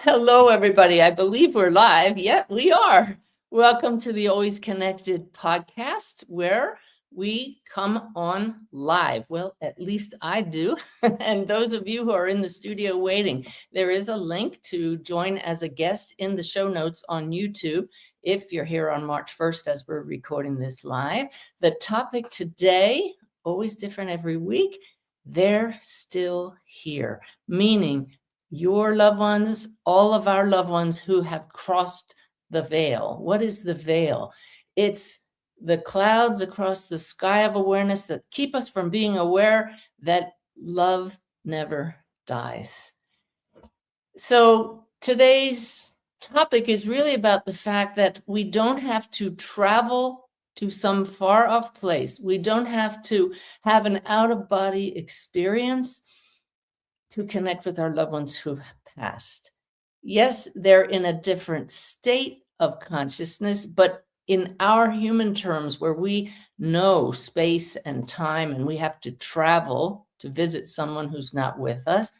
Hello, everybody. I believe we're live. Yep, we are. Welcome to the Always Connected podcast, where we come on live. Well, at least I do. And those of you who are in the studio waiting, there is a link to join as a guest in the show notes on YouTube if you're here on March 1st as we're recording this live. The topic today, always different every week, they're still here, meaning your loved ones, all of our loved ones who have crossed the veil. What is the veil? It's the clouds across the sky of awareness that keep us from being aware that love never dies. So today's topic is really about the fact that we don't have to travel to some far off place. We don't have to have an out-of-body experience to connect with our loved ones who have passed. Yes, they're in a different state of consciousness, but in our human terms, where we know space and time and we have to travel to visit someone who's not with us,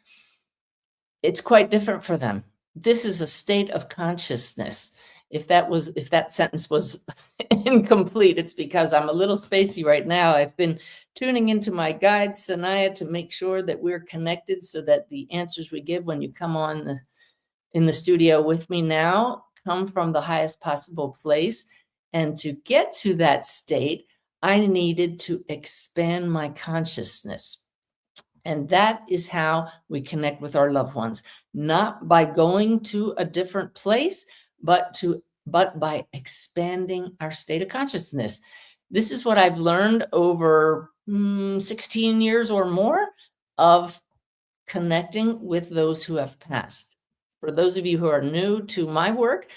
it's quite different for them. This is a state of consciousness. If that sentence was incomplete, it's because I'm a little spacey right now. I've been tuning into my guide, Sanaya, to make sure that we're connected so that the answers we give when you come on in the studio with me now come from the highest possible place. And to get to that state, I needed to expand my consciousness. And that is how we connect with our loved ones, not by going to a different place, but by expanding our state of consciousness. This is what I've learned over 16 years or more of connecting with those who have passed. For those of you who are new to my work,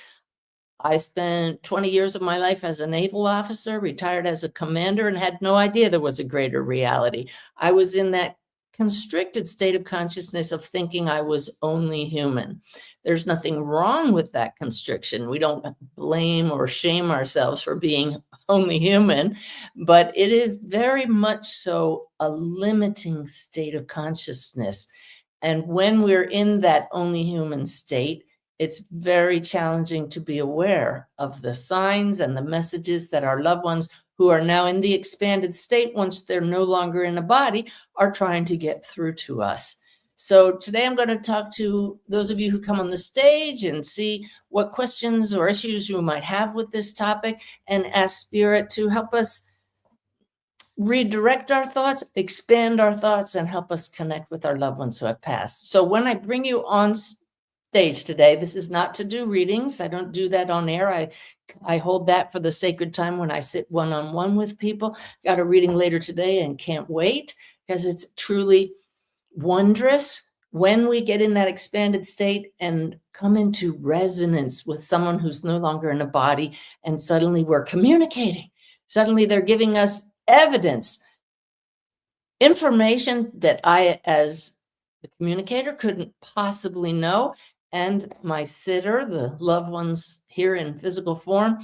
I spent 20 years of my life as a naval officer, retired as a commander, and had no idea there was a greater reality. I was in that constricted state of consciousness of thinking I was only human. There's nothing wrong with that constriction. We don't blame or shame ourselves for being only human, but it is very much so a limiting state of consciousness. And when we're in that only human state, it's very challenging to be aware of the signs and the messages that our loved ones who are now in the expanded state, once they're no longer in a body, are trying to get through to us. So today I'm going to talk to those of you who come on the stage and see what questions or issues you might have with this topic, and ask Spirit to help us redirect our thoughts, expand our thoughts, and help us connect with our loved ones who have passed. So when I bring you on stage today, this is not to do readings. I don't do that on air. I hold that for the sacred time when I sit one-on-one with people. Got a reading later today and can't wait, because it's truly wondrous when we get in that expanded state and come into resonance with someone who's no longer in a body, and suddenly we're communicating. Suddenly they're giving us evidence, information that I, as the communicator, couldn't possibly know. And my sitter, the loved ones here in physical form,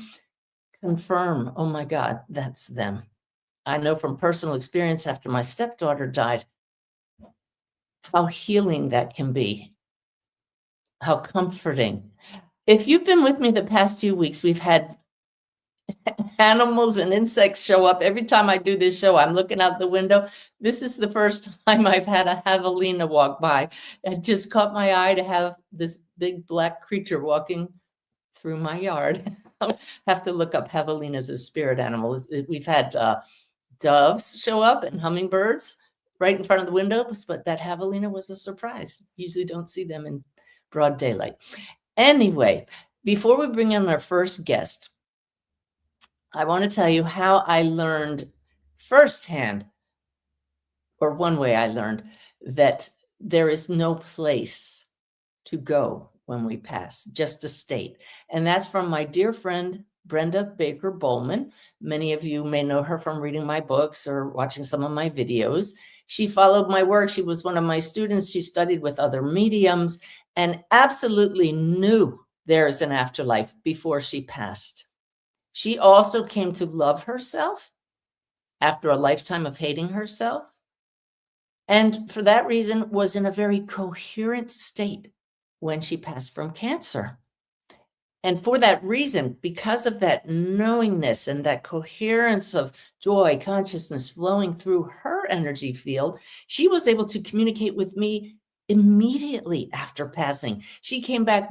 confirm, oh my God, that's them. I know from personal experience after my stepdaughter died, how healing that can be, how comforting. If you've been with me the past few weeks, we've had animals and insects show up. Every time I do this show, I'm looking out the window. This is the first time I've had a javelina walk by. It just caught my eye to have this big black creature walking through my yard. I'll have to look up javelina as a spirit animal. We've had doves show up and hummingbirds right in front of the windows, but that javelina was a surprise. Usually don't see them in broad daylight. Anyway, before we bring in our first guest, I want to tell you how I learned firsthand, or one way I learned, that there is no place to go when we pass, just a state. And that's from my dear friend, Brenda Baker Bowman. Many of you may know her from reading my books or watching some of my videos. She followed my work. She was one of my students. She studied with other mediums and absolutely knew there is an afterlife before she passed. She also came to love herself after a lifetime of hating herself. And for that reason was in a very coherent state when she passed from cancer. And for that reason, because of that knowingness and that coherence of joy, consciousness flowing through her energy field, she was able to communicate with me immediately after passing. She came back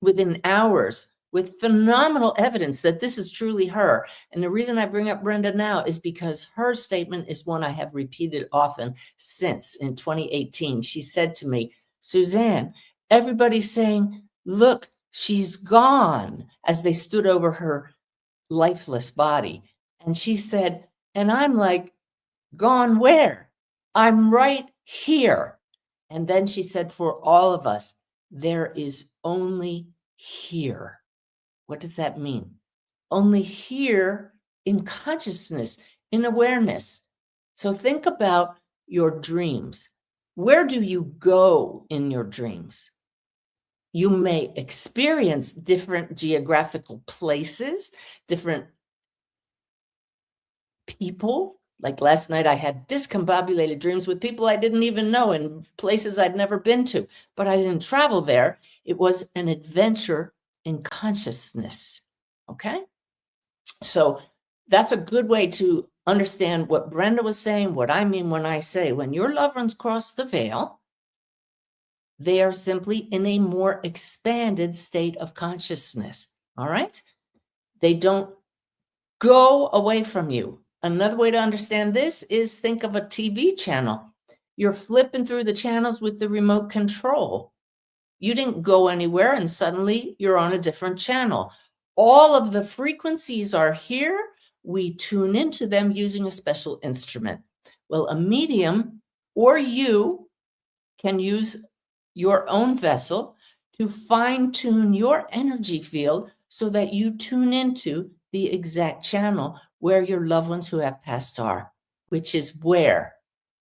within hours with phenomenal evidence that this is truly her. And the reason I bring up Brenda now is because her statement is one I have repeated often since in 2018. She said to me, Suzanne, everybody's saying, look, she's gone, as they stood over her lifeless body. And she said, and I'm like, gone where? I'm right here. And then she said, for all of us, there is only here. What does that mean? Only here in consciousness, in awareness. So think about your dreams. Where do you go in your dreams? You may experience different geographical places, different people. Like last night, I had discombobulated dreams with people I didn't even know in places I'd never been to, but I didn't travel there. It was an adventure in consciousness. Okay? So that's a good way to understand what Brenda was saying, what I mean when I say, when your loved ones cross the veil, they are simply in a more expanded state of consciousness. All right? They don't go away from you. Another way to understand this is think of a TV channel. You're flipping through the channels with the remote control. You didn't go anywhere and suddenly you're on a different channel. All of the frequencies are here. We tune into them using a special instrument. Well, a medium or you can use your own vessel to fine-tune your energy field so that you tune into the exact channel where your loved ones who have passed are, which is where?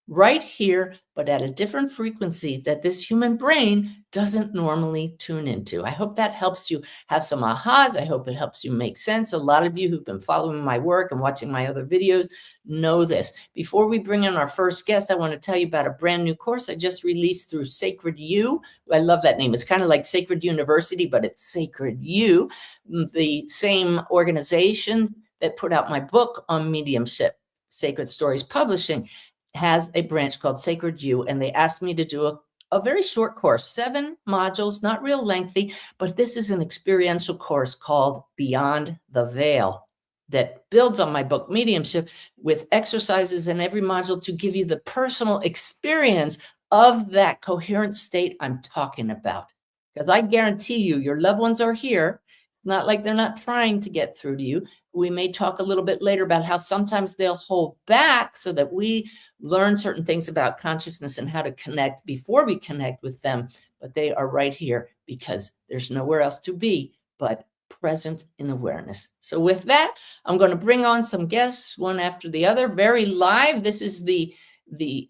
Right here, but at a different frequency that this human brain doesn't normally tune into. I hope that helps you have some ahas. I hope it helps you make sense. A lot of you who've been following my work and watching my other videos know this. Before we bring in our first guest, I want to tell you about a brand new course I just released through Sacred You. I love that name. It's kind of like Sacred University, but it's Sacred You, the same organization that put out my book on mediumship, Sacred Stories Publishing, has a branch called Sacred You, and they asked me to do a very short course, 7 modules, not real lengthy, but this is an experiential course called Beyond the Veil that builds on my book, Mediumship, with exercises in every module to give you the personal experience of that coherent state I'm talking about. Because I guarantee you, your loved ones are here. It's not like they're not trying to get through to you. We may talk a little bit later about how sometimes they'll hold back so that we learn certain things about consciousness and how to connect before we connect with them. But they are right here because there's nowhere else to be but present in awareness. So with that, I'm going to bring on some guests, one after the other, very live. This is the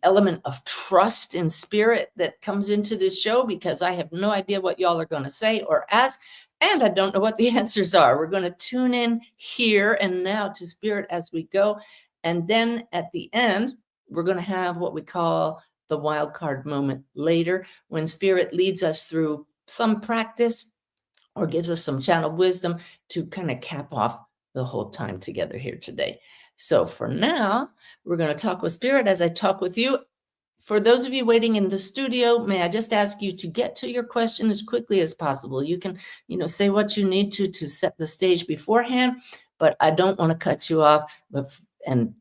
element of trust in spirit that comes into this show because I have no idea what y'all are going to say or ask. And I don't know what the answers are. We're going to tune in here and now to spirit as we go. And then at the end, we're going to have what we call the wild card moment later when spirit leads us through some practice or gives us some channeled wisdom to kind of cap off the whole time together here today. So for now, we're going to talk with spirit as I talk with you. For those of you waiting in the studio, may I just ask you to get to your question as quickly as possible. You can, say what you need to set the stage beforehand, but I don't want to cut you off and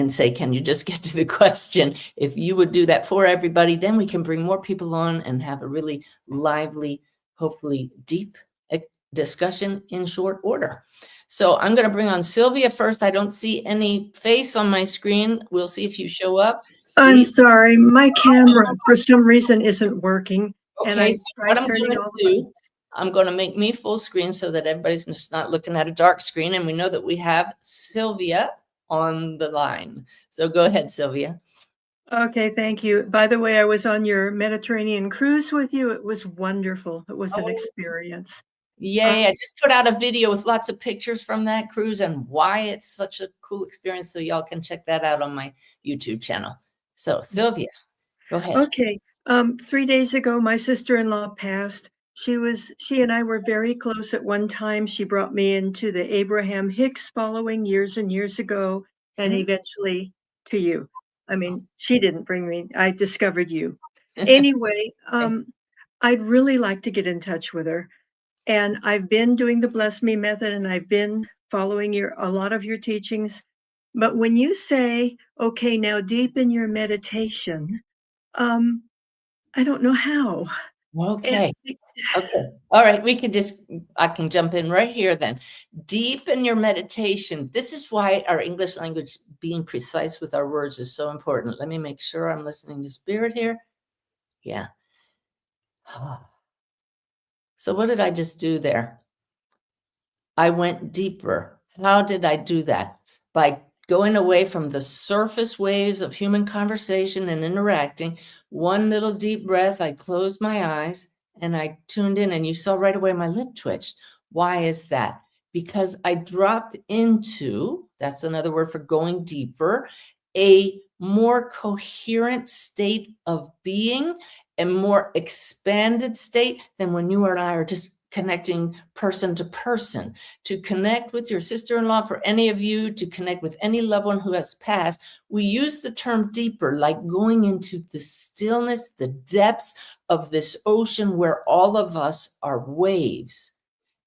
say, can you just get to the question? If you would do that for everybody, then we can bring more people on and have a really lively, hopefully deep discussion in short order. So I'm going to bring on Sylvia first. I don't see any face on my screen. We'll see if you show up. I'm sorry, my camera for some reason isn't working. Okay, and I so what I'm going to do, I'm going to make me full screen so that everybody's just not looking at a dark screen. And we know that we have Sylvia on the line. So go ahead, Sylvia. Okay, thank you. By the way, I was on your Mediterranean cruise with you. It was wonderful. It was an experience. Yay, I just put out a video with lots of pictures from that cruise and why it's such a cool experience. So y'all can check that out on my YouTube channel. So Sylvia, go ahead. Okay, 3 days ago, my sister-in-law passed. She and I were very close at one time. She brought me into the Abraham Hicks following years and years ago, and Mhm. eventually to you. I mean, she didn't bring me, I discovered you. Anyway, I'd really like to get in touch with her, and I've been doing the Bless Me method, and I've been following a lot of your teachings. But when you say, "Okay, now deepen your meditation," um, I don't know how. And Okay. Okay. All right. I can jump in right here then. Deepen your meditation. This is why our English language, being precise with our words, is so important. Let me make sure I'm listening to spirit here. Yeah. So, what did I just do there? I went deeper. How did I do that? By going away from the surface waves of human conversation and interacting. One little deep breath, I closed my eyes and I tuned in, and you saw right away my lip twitched. Why is that? Because I dropped into, that's another word for going deeper, a more coherent state of being, a more expanded state than when you and I are just connecting person to person. To connect with your sister-in-law, for any of you to connect with any loved one who has passed, we use the term deeper, like going into the stillness, the depths of this ocean where all of us are waves.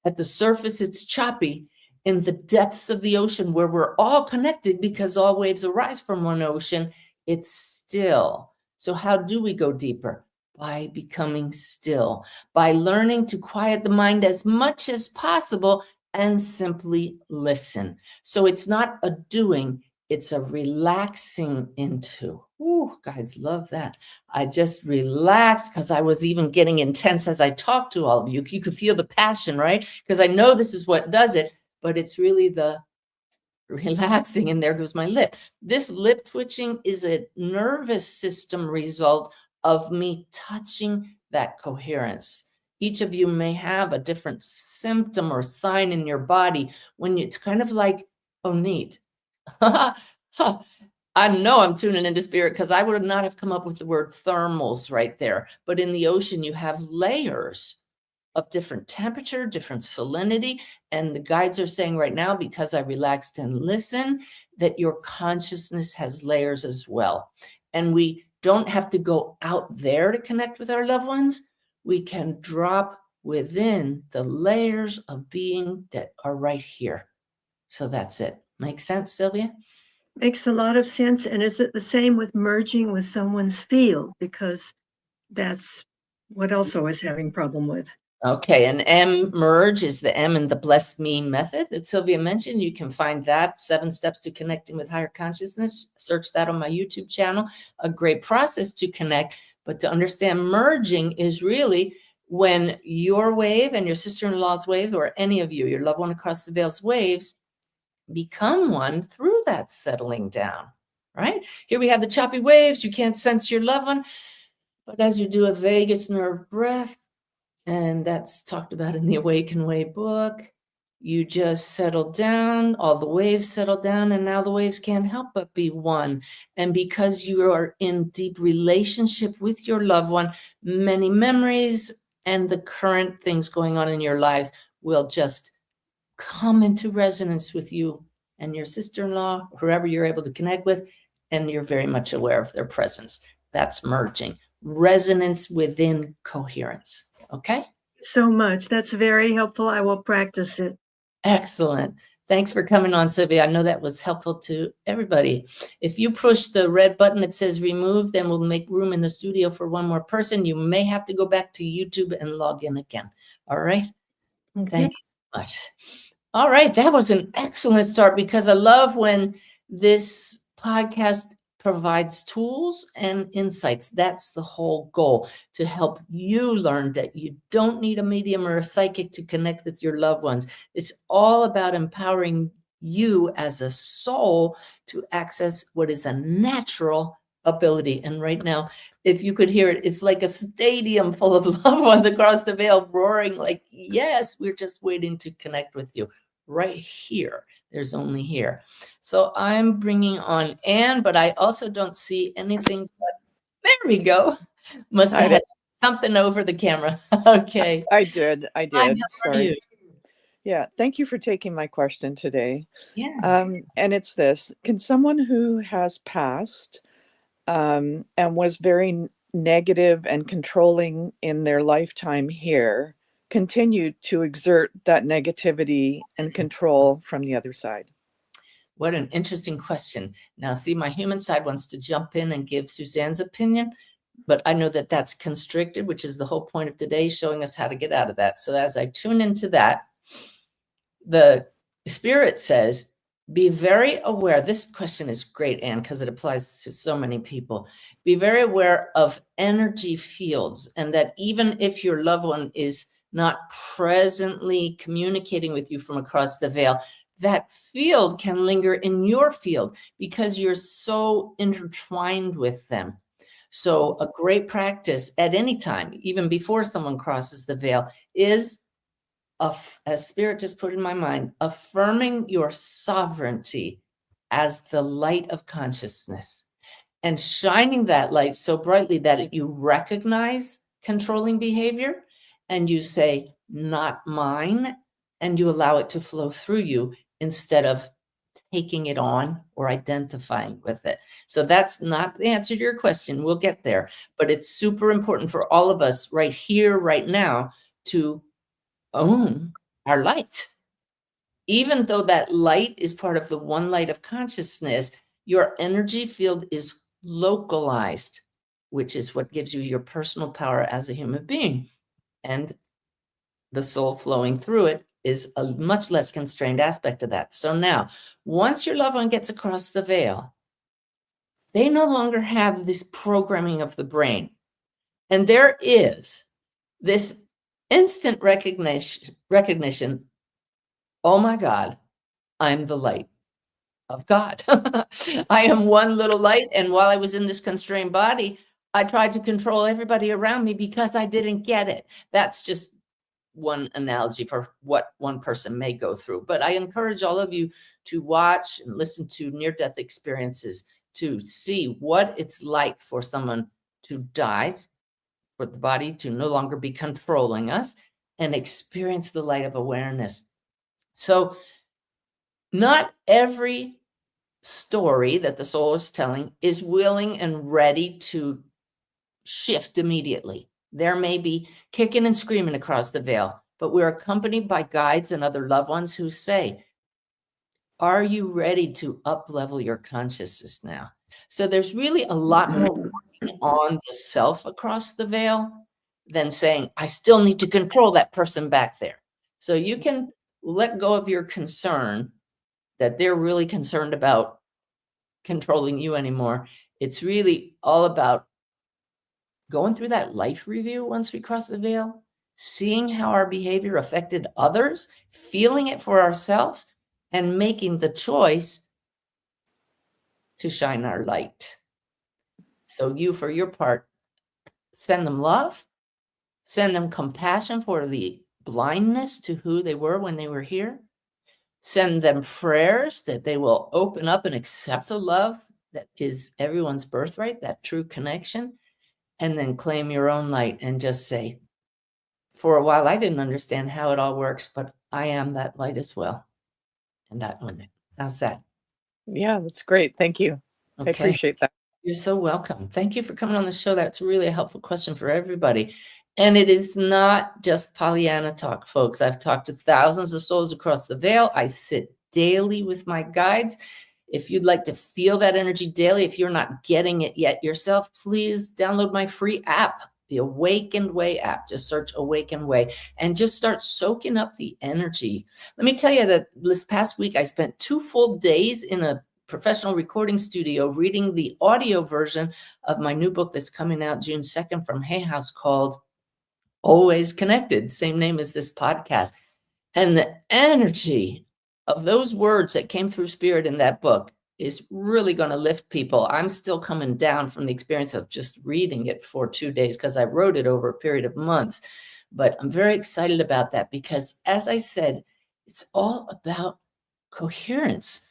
At the surface, it's choppy. In the depths of the ocean, where we're all connected because all waves arise from one ocean, it's still. So, how do we go deeper? By becoming still, by learning to quiet the mind as much as possible and simply listen. So, it's not a doing, it's a relaxing into. Ooh, guys, love that. I just relaxed because I was even getting intense as I talked to all of you. You could feel the passion, right? Because I know this is what does it, but it's really the relaxing. And there goes my lip. This lip twitching is a nervous system result of me touching that coherence. Each of you may have a different symptom or sign in your body when it's kind of like, oh, neat. I know I'm tuning into spirit because I would not have come up with the word thermals right there. But in the ocean, you have layers of different temperature, different salinity. And the guides are saying right now, because I relaxed and listened, that your consciousness has layers as well. And we don't have to go out there to connect with our loved ones. We can drop within the layers of being that are right here. So that's it. Make sense, Sylvia? makes a lot of sense. And is it the same with merging with someone's field? Because that's what else I was having problem with. Okay, and M merge is the M in the Bless Me method that Sylvia mentioned. You can find that 7 steps to connecting with higher consciousness. Search that on my YouTube channel. A great process to connect, but to understand merging is really when your wave and your sister-in-law's wave, or any of you, your loved one across the veil's waves, become one through that settling down, right? Here we have the choppy waves. You can't sense your loved one, but as you do a vagus nerve breath, and that's talked about in the Awaken Way book. You just settle down, all the waves settle down, and now the waves can't help but be one. And because you are in deep relationship with your loved one, many memories and the current things going on in your lives will just come into resonance with you and your sister-in-law, whoever you're able to connect with, and you're very much aware of their presence. That's merging. Resonance within coherence. Okay? So much. That's very helpful. I will practice it. Excellent. Thanks for coming on, Sylvia. I know that was helpful to everybody. If you push the red button that says remove, then we'll make room in the studio for one more person. You may have to go back to YouTube and log in again. All right? Okay. Thank you so much. All right, that was an excellent start, because I love when this podcast provides tools and insights. That's the whole goal, to help you learn that you don't need a medium or a psychic to connect with your loved ones. It's all about empowering you as a soul to access what is a natural ability. And right now, if you could hear it, it's like a stadium full of loved ones across the veil roaring like, yes, we're just waiting to connect with you right here. There's only here. So I'm bringing on Anne, but I also don't see anything. There we go. Must have I had did. something over the camera. Okay. I did. I Hi, did. how are you? Sorry. Yeah. Thank you for taking my question today. Yeah. And it's this: can someone who has passed and was very negative and controlling in their lifetime here continue to exert that negativity and control from the other side? What an interesting question. Now, see, my human side wants to jump in and give Suzanne's opinion, but I know that that's constricted, which is the whole point of today, showing us how to get out of that. So as I tune into that, the spirit says, be very aware. This question is great, Anne, because it applies to so many people. Be very aware of energy fields, and that even if your loved one is not presently communicating with you from across the veil, that field can linger in your field because you're so intertwined with them. So a great practice at any time, even before someone crosses the veil, is, as spirit just put in my mind, affirming your sovereignty as the light of consciousness and shining that light so brightly that you recognize controlling behavior and you say, not mine, and you allow it to flow through you instead of taking it on or identifying with it. So that's not the answer to your question. We'll get there, but it's super important for all of us right here, right now, to own our light. Even though that light is part of the one light of consciousness, your energy field is localized, which is what gives you your personal power as a human being. And the soul flowing through it is a much less constrained aspect of that. So now, once your loved one gets across the veil, they no longer have this programming of the brain. And there is this instant recognition, oh my God, I'm the light of God. I am one little light. And while I was in this constrained body, I tried to control everybody around me because I didn't get it. That's just one analogy for what one person may go through. But I encourage all of you to watch and listen to near-death experiences to see what it's like for someone to die, for the body to no longer be controlling us, and experience the light of awareness. So not every story that the soul is telling is willing and ready to shift immediately. There may be kicking and screaming across the veil, but we're accompanied by guides and other loved ones who say, are you ready to up-level your consciousness now? So there's really a lot more working on the self across the veil than saying, I still need to control that person back there. So you can let go of your concern that they're really concerned about controlling you anymore. It's really all about going through that life review once we cross the veil, seeing how our behavior affected others, feeling it for ourselves, and making the choice to shine our light. So you, for your part, send them love, send them compassion for the blindness to who they were when they were here. Send them prayers that they will open up and accept the love that is everyone's birthright, that true connection, and then claim your own light and just say, for a while, I didn't understand how it all works, but I am that light as well. And I own it. How's that? Yeah, that's great. Thank you. I Okay. appreciate that. You're so welcome. Thank you for coming on the show. That's really a helpful question for everybody. And it is not just Pollyanna talk, folks. I've talked to thousands of souls across the veil. I sit daily with my guides. If you'd like to feel that energy daily, if you're not getting it yet yourself, please download my free app, the Awakened Way app. Just search Awakened Way and just start soaking up the energy. Let me tell you that this past week, I spent 2 full days in a professional recording studio reading the audio version of my new book that's coming out June 2nd from Hay House called Always Connected, same name as this podcast. And the energy of those words that came through spirit in that book is really going to lift people. I'm still coming down from the experience of just reading it for 2 days because I wrote it over a period of months. But I'm very excited about that because, as I said, it's all about coherence.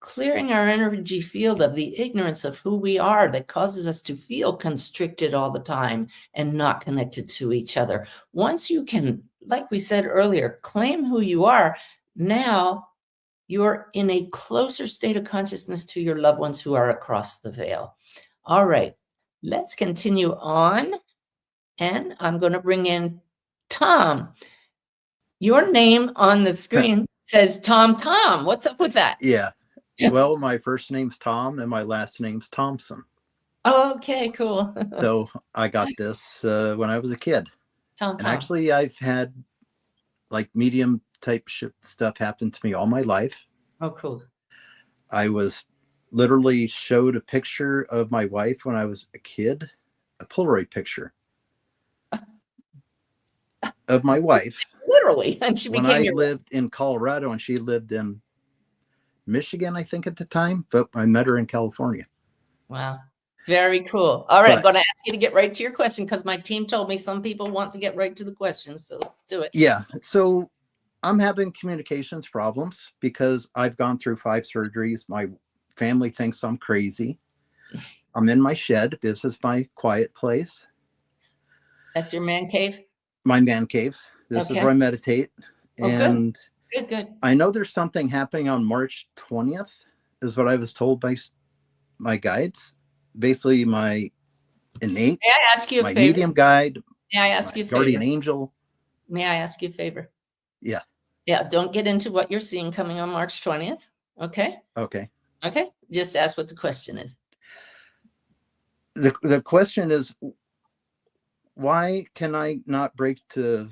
clearing our energy field of the ignorance of who we are that causes us to feel constricted all the time and not connected to each other. Once you can, like we said earlier, claim who you are, now you're in a closer state of consciousness to your loved ones who are across the veil. All right, let's continue on. And I'm going to bring in Tom. Your name on the screen says Tom. What's up with that? Yeah. Well, my first name's Tom and my last name's Thompson. Okay, cool. So I got this when I was a kid. Tom. And actually, I've had like medium type stuff happen to me all my life. Oh, cool. I was literally showed a picture of my wife when I was a kid, a Polaroid picture of my wife. Literally. And she when became I lived in Colorado and she lived in Michigan, I think at the time, but I met her in California. Wow. Very cool. All right. I'm going to ask you to get right to your question because my team told me some people want to get right to the questions. So let's do it. Yeah. So I'm having communications problems because I've gone through 5 surgeries. My family thinks I'm crazy. I'm in my shed. This is my quiet place. That's your man cave? My man cave. This is where I meditate. And good. I know there's something happening on March 20th is what I was told by my guides. Basically my innate, may I ask you a my favor? Medium guide, may I ask you a guardian favor? angel. May I ask you a favor? Yeah. Yeah, don't get into what you're seeing coming on March 20th. Okay? Okay. Okay. Just ask what the question is. The question is, why can I not break the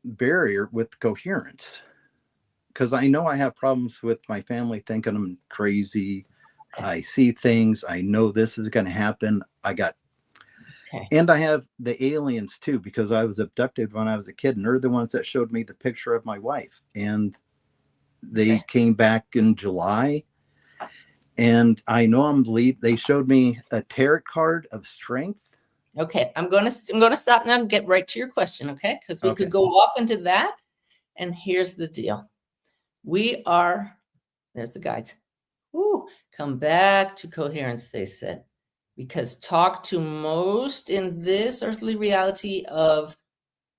barrier with coherence? Because I know I have problems with my family thinking I'm crazy. I see things. I know this is going to happen. And I have the aliens too, because I was abducted when I was a kid, and they're the ones that showed me the picture of my wife. And they came back in July. And I know they showed me a tarot card of strength. Okay, I'm gonna stop now and get right to your question, okay? Because we could go off into that. And here's the deal. There's the guide. Come back to coherence, they said. Because talk to most in this earthly reality of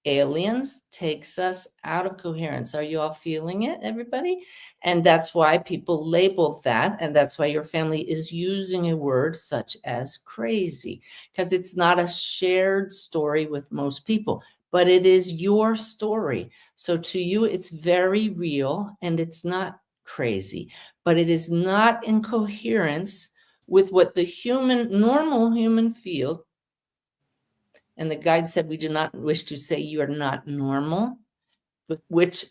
aliens takes us out of coherence. Are you all feeling it, everybody? And that's why people label that. And that's why your family is using a word such as crazy, because it's not a shared story with most people, but it is your story. So to you, it's very real and it's not crazy, but it is not in coherence with what the normal human field. And the guide said, we do not wish to say you are not normal, but what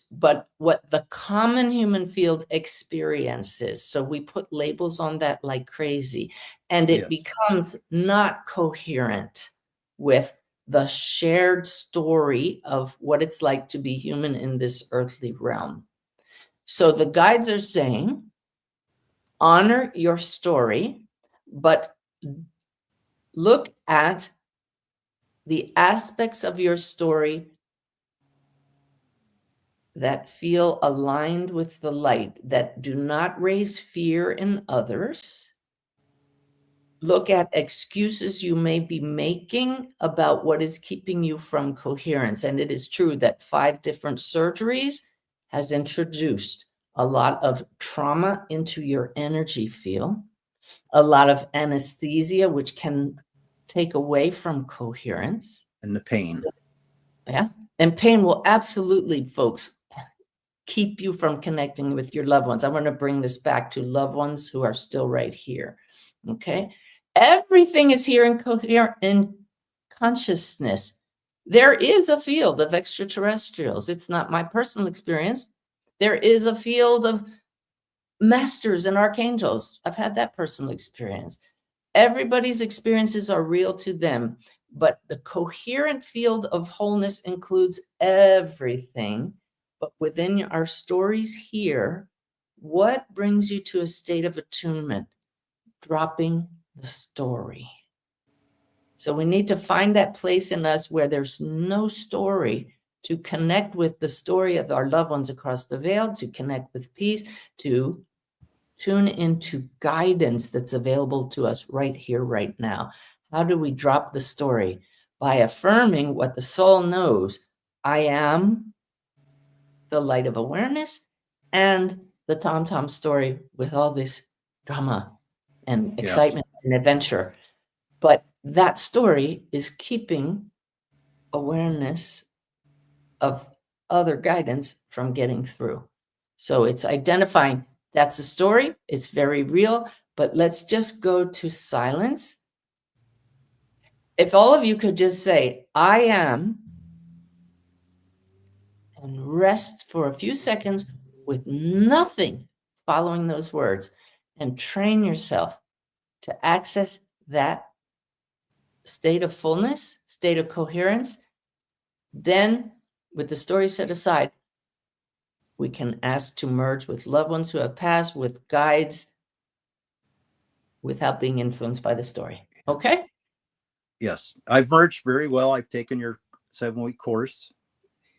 the common human field experiences. So we put labels on that like crazy, and it becomes not coherent with the shared story of what it's like to be human in this earthly realm. So the guides are saying, honor your story, but look at the aspects of your story that feel aligned with the light, that do not raise fear in others. Look at excuses you may be making about what is keeping you from coherence. And it is true that 5 different surgeries has introduced a lot of trauma into your energy field, a lot of anesthesia, which can take away from coherence. And the pain. Yeah. And pain will absolutely, folks, keep you from connecting with your loved ones. I want to bring this back to loved ones who are still right here. Okay. Everything is here in consciousness. There is a field of extraterrestrials. It's not my personal experience. There is a field of masters and archangels. I've had that personal experience. Everybody's experiences are real to them, but the coherent field of wholeness includes everything. But within our stories here, what brings you to a state of attunement? Dropping the story. So we need to find that place in us where there's no story, to connect with the story of our loved ones across the veil, to connect with peace, to Tune into guidance that's available to us right here, right now. How do we drop the story? By affirming what the soul knows. I am the light of awareness, and the Tom story with all this drama and excitement and adventure. But that story is keeping awareness of other guidance from getting through. So it's identifying that's a story, it's very real, but let's just go to silence. If all of you could just say, I am, and rest for a few seconds with nothing following those words, and train yourself to access that state of fullness, state of coherence. Then, with the story set aside, we can ask to merge with loved ones who have passed, with guides, without being influenced by the story. Okay? Yes, I've merged very well. I've taken your 7-week course.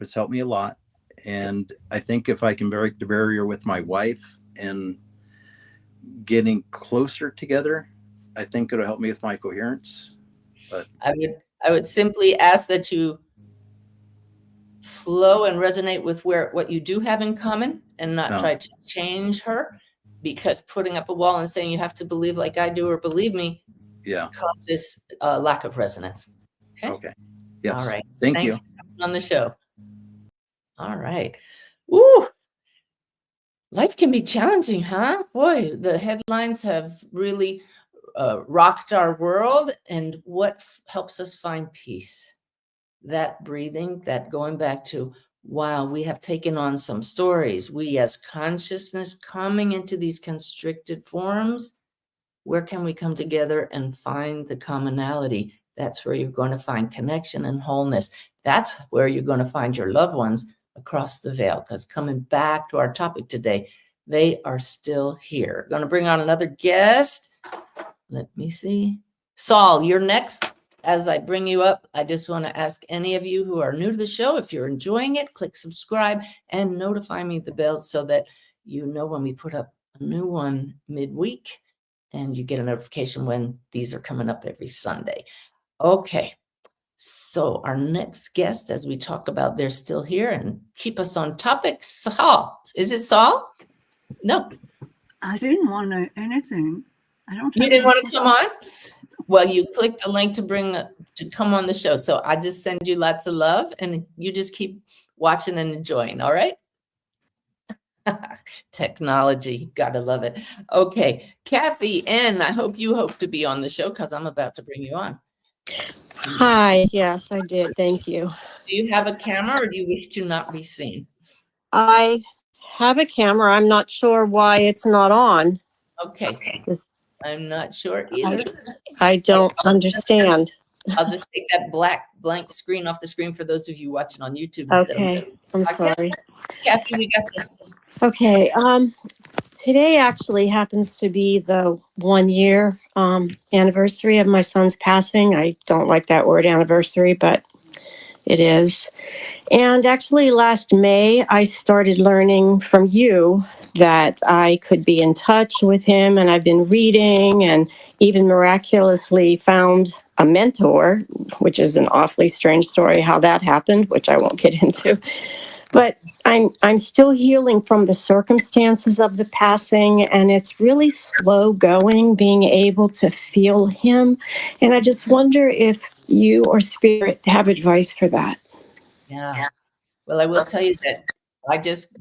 It's helped me a lot. And I think if I can break the barrier with my wife and getting closer together, I think it'll help me with my coherence. But I would simply ask that you flow and resonate with what you do have in common, and not try to change her, because putting up a wall and saying you have to believe like I do or believe me causes a lack of resonance. Okay. Yes. All right. Thanks you you. for coming on the show. All right. Woo. Life can be challenging, huh? Boy, the headlines have really rocked our world. And what helps us find peace? That breathing, that going back to, wow, we have taken on some stories. We as consciousness coming into these constricted forms, where can we come together and find the commonality? That's where you're going to find connection and wholeness. That's where you're going to find your loved ones across the veil. Because coming back to our topic today, they are still here. Going to bring on another guest. Let me see. Saul, you're next. As I bring you up, I just want to ask any of you who are new to the show, if you're enjoying it, click subscribe and notify me the bell so that you know when we put up a new one midweek, and you get a notification when these are coming up every Sunday. Okay. So our next guest, as we talk about, they're still here and keep us on topic. Saul, is it Saul? No. I didn't want anything. I don't. You didn't want to come on? Well, you clicked the link to come on the show. So I just send you lots of love, and you just keep watching and enjoying. All right. Technology. Gotta love it. Okay. Kathy N., I hope you hope to be on the show, because I'm about to bring you on. Hi. Yes, I did. Thank you. Do you have a camera, or do you wish to not be seen? I have a camera. I'm not sure why it's not on. Okay. I'm not sure either. I don't understand. I'll just take that blank screen off the screen for those of you watching on YouTube instead Okay. I'm sorry. Kathy, we got to. Okay. Today actually happens to be the 1-year anniversary of my son's passing. I don't like that word anniversary, but it is. And actually last May, I started learning from you that I could be in touch with him, and I've been reading and even miraculously found a mentor, which is an awfully strange story how that happened, which I won't get into. But I'm still healing from the circumstances of the passing, and it's really slow going, being able to feel him. And I just wonder if you or Spirit have advice for that. Yeah. Well, I will tell you that I just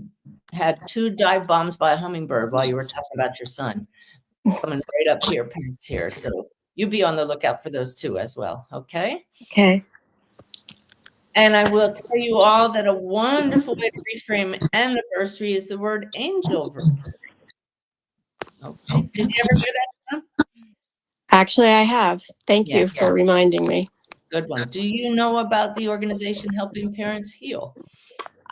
had 2 dive bombs by a hummingbird while you were talking about your son coming right up here, past here. So you be on the lookout for those 2 as well. Okay. Okay. And I will tell you all that a wonderful way to reframe anniversary is the word angelversary. Okay. Did you ever hear that? Actually, I have. Thank you for reminding me. Good one. Do you know about the organization Helping Parents Heal?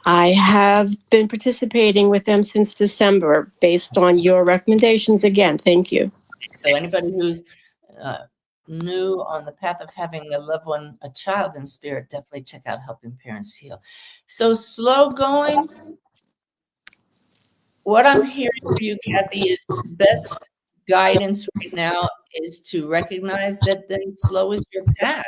I have been participating with them since December based on your recommendations again. Thank you. So anybody who's new on the path of having a loved one, a child in spirit, definitely check out Helping Parents Heal. So slow going. what I'm hearing for you, Kathy, is the best guidance right now is to recognize that then slow is your path.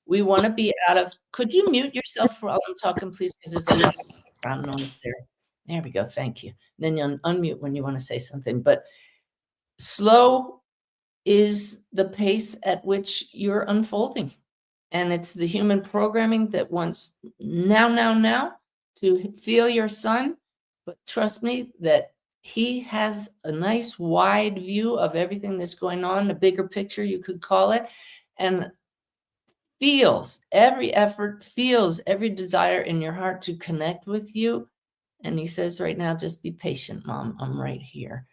We want to be out of, could you mute yourself while I'm talking, please? Because there's a little background noise there. There we go. Thank you. Then you'll unmute when you want to say something. But slow is the pace at which you're unfolding. And it's the human programming that wants now to feel your son. But trust me that he has a nice wide view of everything that's going on, the bigger picture, you could call it, and feels every effort, feels every desire in your heart to connect with you. And he says right now, just be patient, Mom. I'm right here.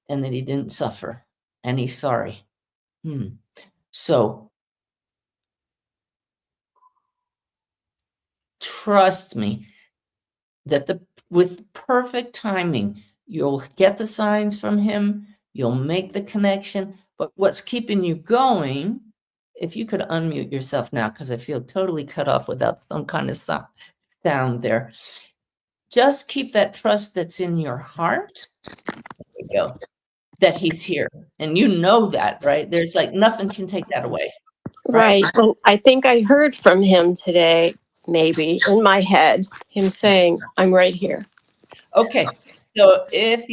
And that he didn't suffer. And he's sorry. So trust me that with perfect timing, you'll get the signs from him. You'll make the connection. But what's keeping you going, if you could unmute yourself now, because I feel totally cut off without some kind of sound there. Just keep that trust that's in your heart. There we go. That he's here. And you know that, right? There's like nothing can take that away. Right. And I think I heard from him today, maybe in my head, him saying, I'm right here. Okay. So if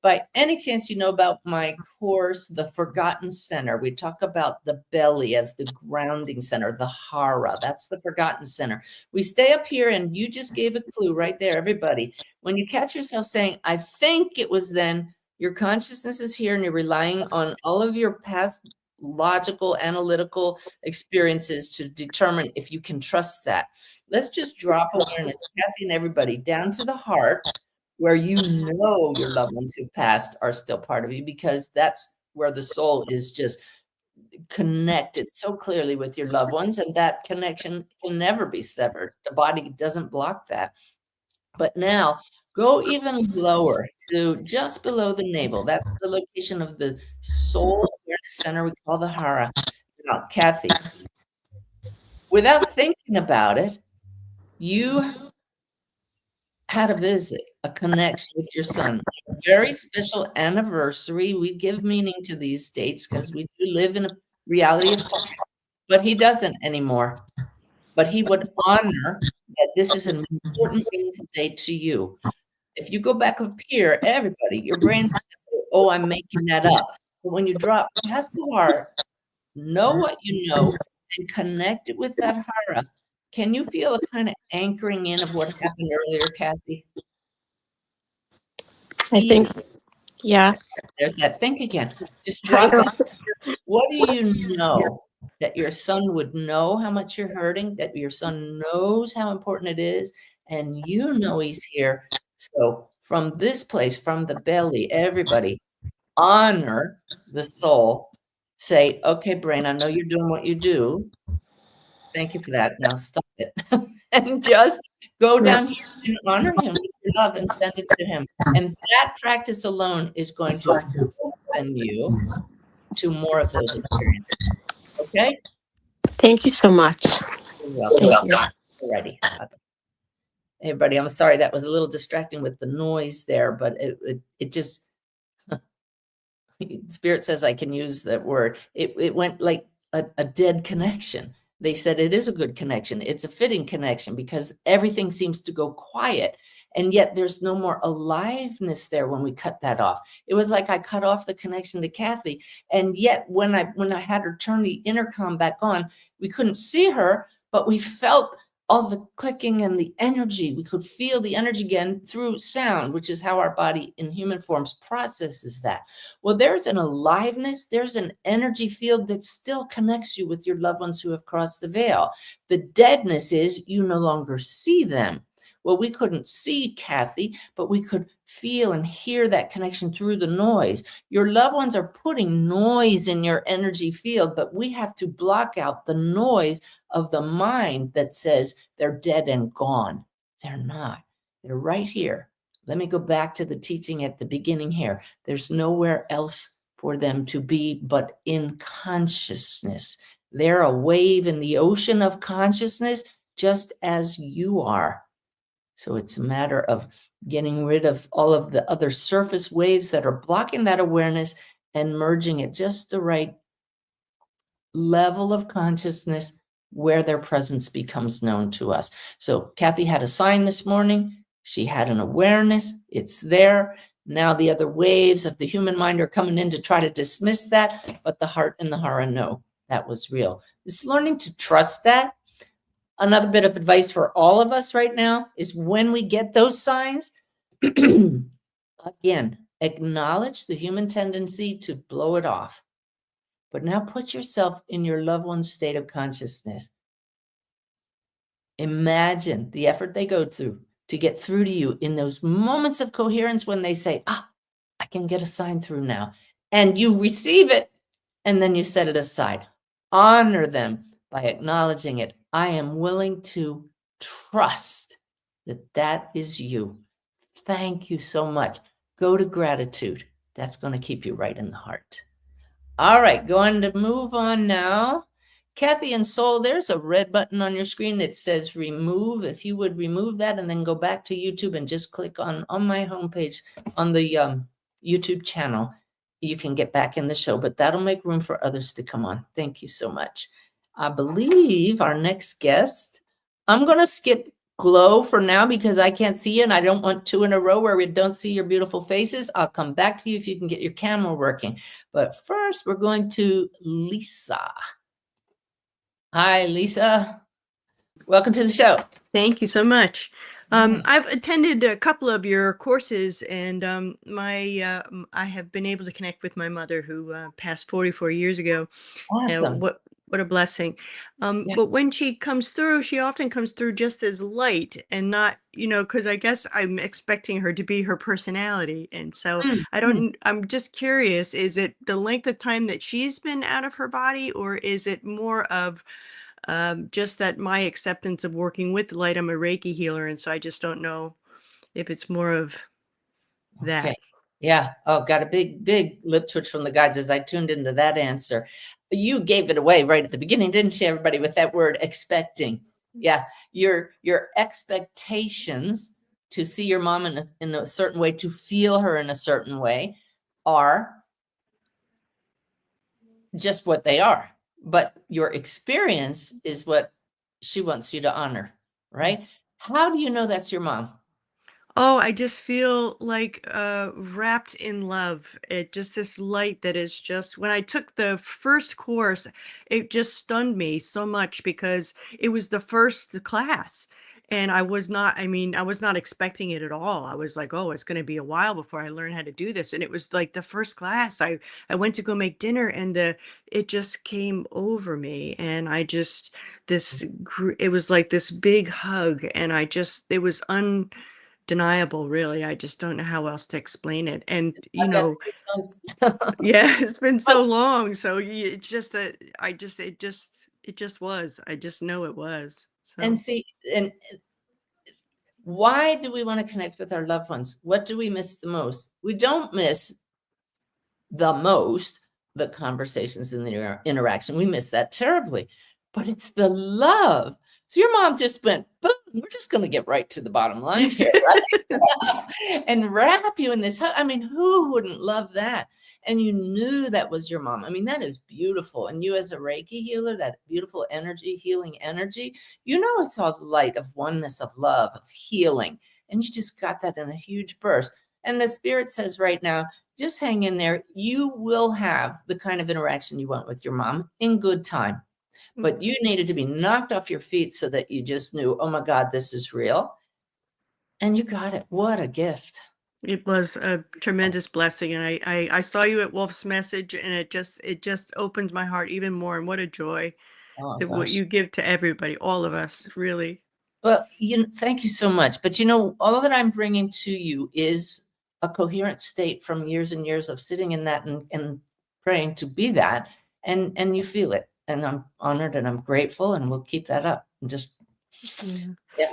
by any chance you know about my course, The Forgotten Center, we talk about the belly as the grounding center, the hara, that's the forgotten center. We stay up here and you just gave a clue right there, everybody. When you catch yourself saying, I think it was then, your consciousness is here and you're relying on all of your past logical, analytical experiences to determine if you can trust that. Let's just drop awareness, Kathy and everybody, down to the heart where you know your loved ones who passed are still part of you, because that's where the soul is just connected so clearly with your loved ones, and that connection can never be severed. The body doesn't block that. But now go even lower to just below the navel. That's the location of the soul awareness center we call the hara. Now, Kathy, without thinking about it, you had a visit, a connection with your son, a very special anniversary. We give meaning to these dates because we do live in a reality of time, but he doesn't anymore. But he would honor that this is an important meaningful date to you. If you go back up here, everybody, your brain's going to say, oh, I'm making that up. But when you drop past the heart, know what you know, and connect it with that hara. Can you feel a kind of anchoring in of what happened earlier, Kathy? I think, yeah. There's that think again. Just drop it. What do you know that your son would know how much you're hurting, that your son knows how important it is, and you know he's here. So from this place, from the belly, everybody honor the soul. Say, okay, brain, I know you're doing what you do. Thank you for that. Now stop it. And just go down here and honor him with your love and send it to him. And that practice alone is going to open you to more of those experiences. Okay? Thank you so much. You're welcome. Alrighty. Everybody, I'm sorry that was a little distracting with the noise there, but it just Spirit says I can use that word. It went like a dead connection. They said it is a good connection. It's a fitting connection because everything seems to go quiet. And yet there's no more aliveness there when we cut that off. It was like I cut off the connection to Kathy. And yet when I had her turn the intercom back on, we couldn't see her, but we felt all the clicking and the energy. We could feel the energy again through sound, which is how our body in human forms processes that. Well, there's an aliveness, there's an energy field that still connects you with your loved ones who have crossed the veil. The deadness is you no longer see them. Well, we couldn't see Kathy, but we could feel and hear that connection through the noise. Your loved ones are putting noise in your energy field, but we have to block out the noise of the mind that says they're dead and gone. They're not. They're right here. Let me go back to the teaching at the beginning here. There's nowhere else for them to be but in consciousness. They're a wave in the ocean of consciousness, just as you are. So it's a matter of getting rid of all of the other surface waves that are blocking that awareness and merging it just the right level of consciousness where their presence becomes known to us. So Kathy had a sign this morning. She had an awareness. It's there. Now the other waves of the human mind are coming in to try to dismiss that, but the heart and the hara know that was real. It's learning to trust that. Another bit of advice for all of us right now is when we get those signs, again, acknowledge the human tendency to blow it off. But now put yourself in your loved one's state of consciousness. Imagine the effort they go through to get through to you in those moments of coherence when they say, I can get a sign through now. And you receive it, and then you set it aside. Honor them by acknowledging it. I am willing to trust that that is you. Thank you so much. Go to gratitude. That's going to keep you right in the heart. All right, going to move on now. Kathy and Soul, there's a red button on your screen that says remove. If you would remove that and then go back to YouTube and just click on my homepage on the YouTube channel, you can get back in the show, but that'll make room for others to come on. Thank you so much. I believe our next guest, I'm going to skip Glow for now because I can't see you and I don't want two in a row where we don't see your beautiful faces. I'll come back to you if you can get your camera working. But first, we're going to Lisa. Hi, Lisa. Welcome to the show. Thank you so much. I've attended a couple of your courses, and I have been able to connect with my mother, who passed 44 years ago. Awesome. What a blessing. Yeah. But when she comes through, she often comes through just as light and not, because I guess I'm expecting her to be her personality. And so I'm just curious, is it the length of time that she's been out of her body, or is it more of just that my acceptance of working with light? I'm a Reiki healer, and so I just don't know if it's more of that. Okay. Yeah. Oh, got a big lip twitch from the guides as I tuned into that answer. You gave it away right at the beginning, didn't you, everybody, with that word expecting? Yeah. Your expectations to see your mom in a certain way, to feel her in a certain way, are just what they are. But your experience is what she wants you to honor, right? How do you know that's your mom? Oh, I just feel like wrapped in love. It just this light that is just, when I took the first course, it just stunned me so much because it was the first class. And I was not, I was not expecting it at all. I was like, oh, it's going to be a while before I learn how to do this. And it was like the first class. I went to go make dinner, and it just came over me. And I just, it was like this big hug. And it was undeniable, really. I just don't know how else to explain it. And yeah, it's been so long. So it's just that it just was. I just know it was. So. And see, and why do we want to connect with our loved ones? What do we miss the most? We don't miss the most the conversations and the interaction. We miss that terribly, but it's the love. So your mom just went, boom, we're just going to get right to the bottom line here, right? And wrap you in this. Who wouldn't love that? And you knew that was your mom. That is beautiful. And you as a Reiki healer, that beautiful energy, healing energy, it's all the light of oneness, of love, of healing. And you just got that in a huge burst. And the spirit says right now, just hang in there. You will have the kind of interaction you want with your mom in good time. But you needed to be knocked off your feet so that you just knew, oh my God, this is real. And you got it. What a gift. It was a tremendous blessing. And I saw you at Wolf's Message, and it just opened my heart even more. And what a joy that what you give to everybody, all of us, really. Well, thank you so much. But all that I'm bringing to you is a coherent state from years and years of sitting in that and praying to be that. And you feel it. And I'm honored and I'm grateful, and we'll keep that up. And just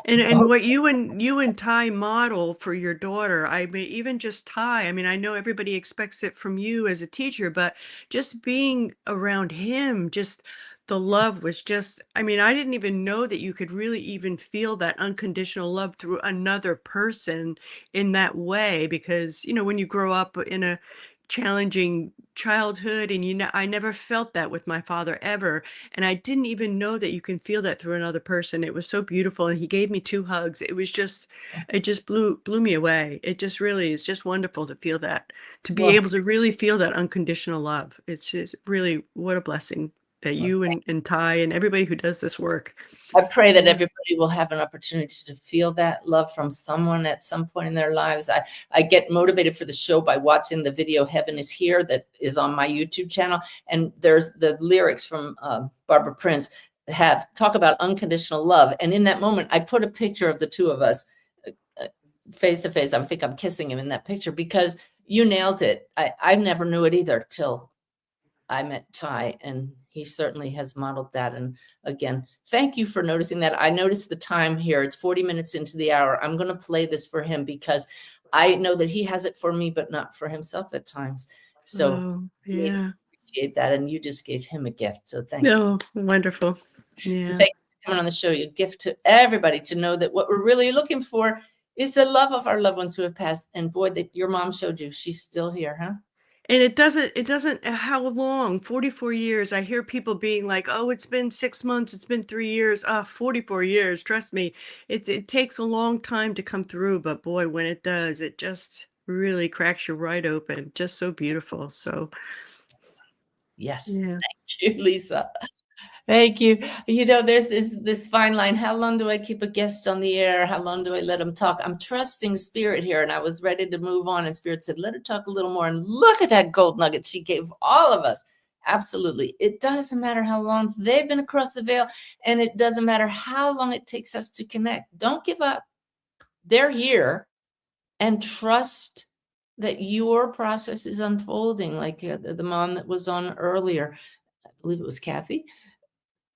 And what you and Ty model for your daughter, even just Ty, I know everybody expects it from you as a teacher, but just being around him, just the love was just, I mean, I didn't even know that you could really even feel that unconditional love through another person in that way. Because, when you grow up in a challenging childhood, and I never felt that with my father ever. And I didn't even know that you can feel that through another person. It was so beautiful. And he gave me 2 hugs. It just blew me away. It just really is just wonderful to feel that, to be Well, able to really feel that unconditional love. It's just really, what a blessing that you and Ty and everybody who does this work. I pray that Yeah. everybody will have an opportunity to feel that love from someone at some point in their lives. I get motivated for the show by watching the video Heaven is Here that is on my YouTube channel. And there's the lyrics from Barbara Prince talk about unconditional love. And in that moment, I put a picture of the two of us face to face. I think I'm kissing him in that picture because you nailed it. I never knew it either till I met Ty, and he certainly has modeled that. And again, thank you for noticing that. I noticed the time here. It's 40 minutes into the hour. I'm going to play this for him because I know that he has it for me, but not for himself at times. So Oh, he needs to yeah. appreciate that. And you just gave him a gift. So thank you. Oh, wonderful. And Yeah. thank you for coming on the show. You gift to everybody to know that what we're really looking for is the love of our loved ones who have passed. And boy, that your mom showed you, she's still here, huh? And it doesn't, how long? 44 years. I hear people being like, oh, it's been 6 months, it's been 3 years. 44 years. Trust me, it takes a long time to come through, but boy, when it does, it just really cracks you right open. Just so beautiful. So, Yes. yeah. Thank you, Lisa. Thank you. There's this fine line. How long do I keep a guest on the air? How long do I let them talk? I'm trusting Spirit here, and I was ready to move on. And Spirit said, let her talk a little more. And look at that gold nugget she gave all of us. Absolutely. It doesn't matter how long they've been across the veil, and it doesn't matter how long it takes us to connect. Don't give up. They're here, and trust that your process is unfolding. Like the mom that was on earlier, I believe it was Kathy.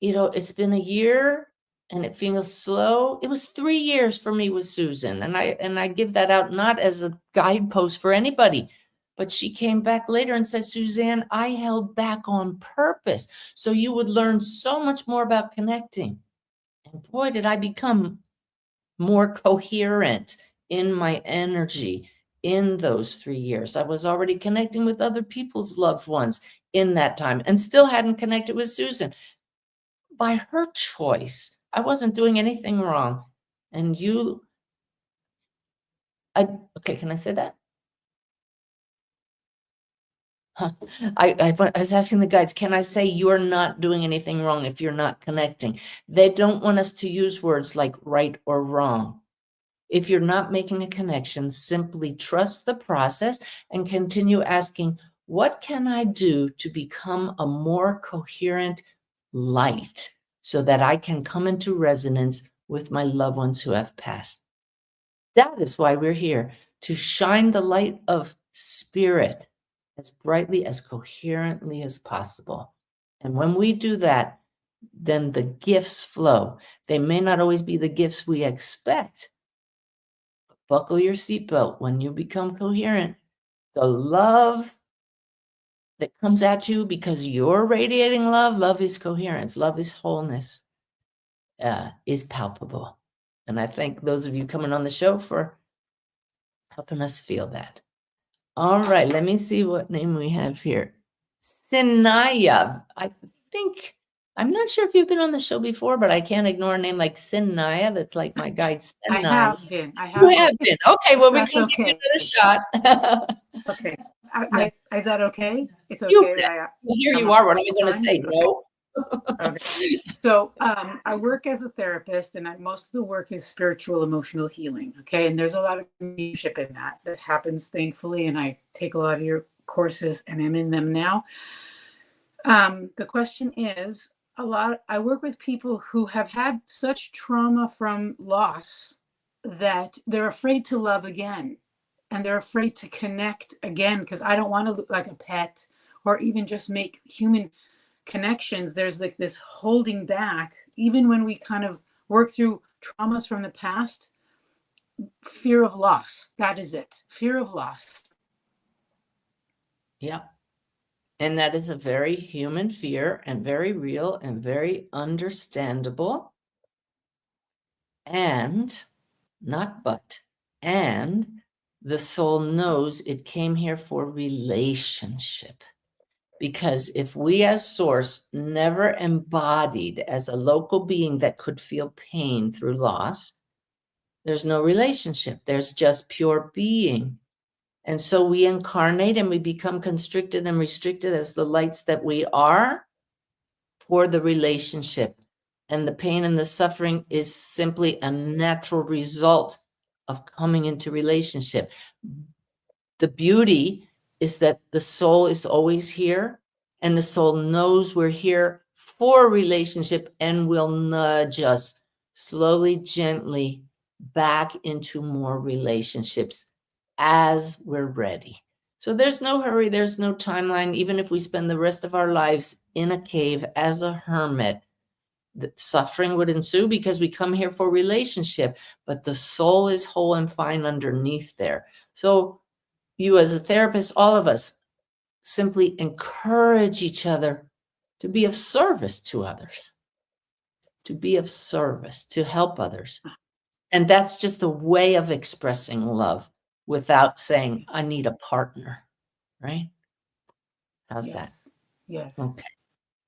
It's been a year and it feels slow. It was 3 years for me with Susan. And I give that out not as a guidepost for anybody, but she came back later and said, Suzanne, I held back on purpose so you would learn so much more about connecting. And boy, did I become more coherent in my energy in those 3 years. I was already connecting with other people's loved ones in that time and still hadn't connected with Susan. By her choice. I wasn't doing anything wrong. And okay, can I say that? Huh. I was asking the guides, can I say you're not doing anything wrong if you're not connecting? They don't want us to use words like right or wrong. If you're not making a connection, simply trust the process and continue asking, what can I do to become a more coherent light so that I can come into resonance with my loved ones who have passed? That is why we're here, to shine the light of Spirit as brightly, as coherently as possible. And when we do that, then the gifts flow. They may not always be the gifts we expect. Buckle your seatbelt when you become coherent. The love that comes at you because you're radiating love, love is coherence, love is wholeness, is palpable. And I thank those of you coming on the show for helping us feel that. All right, let me see what name we have here. Sanaya. I'm not sure if you've been on the show before, but I can't ignore a name like Sanaya. That's like my guide, I Sanaya. have been. You have been. Okay, well, we're That's going to give you okay. another shot. Okay. Yeah. Is that okay? It's You okay. bet. that Well, here I'm you on are. What am I going to times? say? Okay. No. Okay. So I work as a therapist, and most of the work is spiritual, emotional healing. Okay, and there's a lot of mediumship in that happens, thankfully. And I take a lot of your courses, and I'm in them now. The question is, I work with people who have had such trauma from loss that they're afraid to love again, and they're afraid to connect again, because I don't want to look like a pet or even just make human connections. There's like this holding back, even when we kind of work through traumas from the past. Fear of loss, that is it. Fear of loss. Yeah. And that is a very human fear and very real and very understandable. And not but, and the soul knows it came here for relationship. Because if we as source never embodied as a local being that could feel pain through loss, there's no relationship. There's just pure being. And so we incarnate and we become constricted and restricted as the lights that we are for the relationship. And the pain and the suffering is simply a natural result of coming into relationship. The beauty is that the soul is always here, and the soul knows we're here for a relationship and will nudge us slowly, gently back into more relationships as we're ready. So there's no hurry, there's no timeline. Even if we spend the rest of our lives in a cave as a hermit, the suffering would ensue because we come here for relationship, but the soul is whole and fine underneath there. So you as a therapist, all of us, simply encourage each other to be of service to others, to be of service, to help others. And that's just a way of expressing love without saying, I need a partner, right? How's that? Yes. Okay.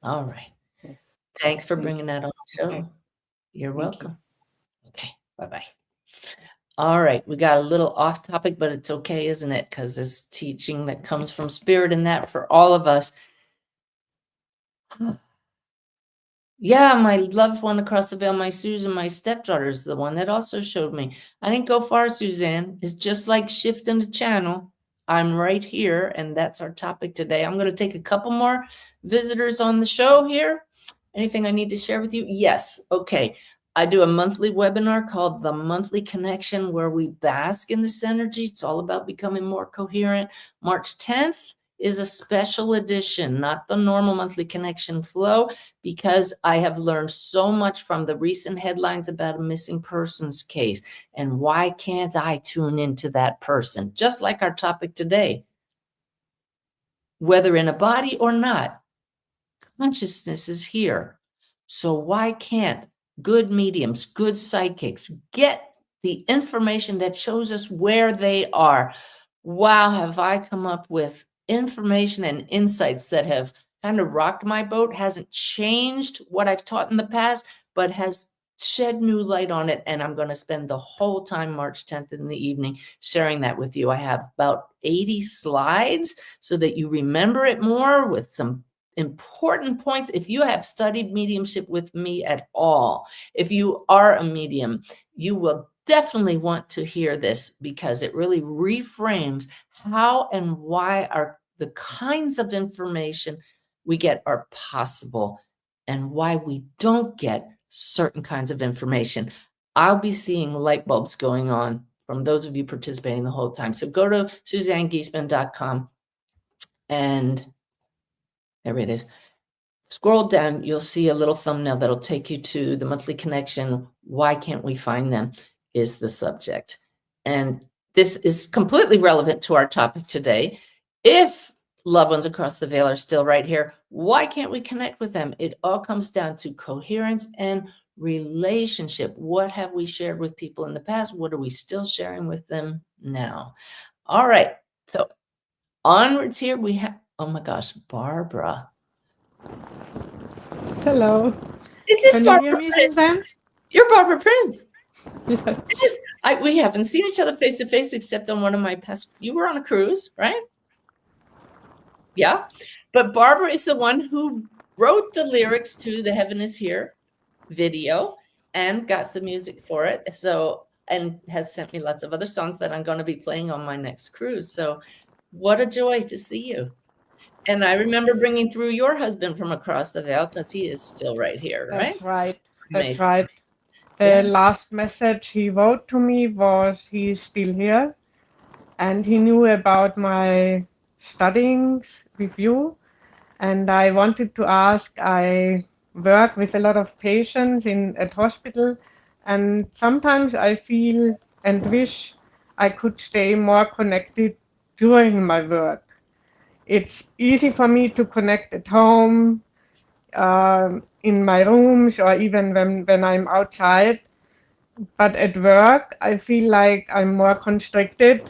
All right. Yes. Thanks for Thank bringing that on the show. Okay. You're Thank welcome. Okay. Bye-bye. All right. We got a little off topic, but it's okay, isn't it? Because there's teaching that comes from spirit in that for all of us. Yeah, my loved one across the veil, my Susan, my stepdaughter is the one that also showed me. I didn't go far, Suzanne. It's just like shifting the channel. I'm right here, and that's our topic today. I'm going to take a couple more visitors on the show here. Anything I need to share with you? Yes. Okay. I do a monthly webinar called The Monthly Connection, where we bask in this energy. It's all about becoming more coherent. March 10th is a special edition, not the normal monthly connection flow, because I have learned so much from the recent headlines about a missing persons case. And why can't I tune into that person? Just like our topic today. Whether in a body or not, consciousness is here. So why can't good mediums, good psychics get the information that shows us where they are? Wow, have I come up with information and insights that have kind of rocked my boat, hasn't changed what I've taught in the past, but has shed new light on it. And I'm going to spend the whole time March 10th in the evening sharing that with you. I have about 80 slides so that you remember it more with some important points. If you have studied mediumship with me at all, if you are a medium, you will definitely want to hear this, because it really reframes how and why the kinds of information we get are possible and why we don't get certain kinds of information. I'll be seeing light bulbs going on from those of you participating the whole time. So go to SuzanneGiesemann.com and there it is. Scroll down, you'll see a little thumbnail that'll take you to the monthly connection. Why can't we find them is the subject. And this is completely relevant to our topic today. If loved ones across the veil are still right here, why can't we connect with them? It all comes down to coherence and relationship. What have we shared with people in the past? What are we still sharing with them now? All right. So onwards here we have, oh my gosh, Barbara. Hello. Is this Can you Barbara hear me, Prince? Suzanne? You're Barbara Prince. Yes. Yes. We haven't seen each other face to face except on one of my past. You were on a cruise, right? Yeah. But Barbara is the one who wrote the lyrics to the Heaven is Here video and got the music for it. So, and has sent me lots of other songs that I'm going to be playing on my next cruise. So what a joy to see you. And I remember bringing through your husband from across the veil, because he is still right here, right? That's right. That's Amazing. right. The Yeah. last message he wrote to me was he's still here and he knew about my studyings with you. And I wanted to ask, I work with a lot of patients at hospital, and sometimes I feel and wish I could stay more connected during my work. it's easy for me to connect at home, in my rooms, or even when I'm outside. But at work, I feel like I'm more constricted,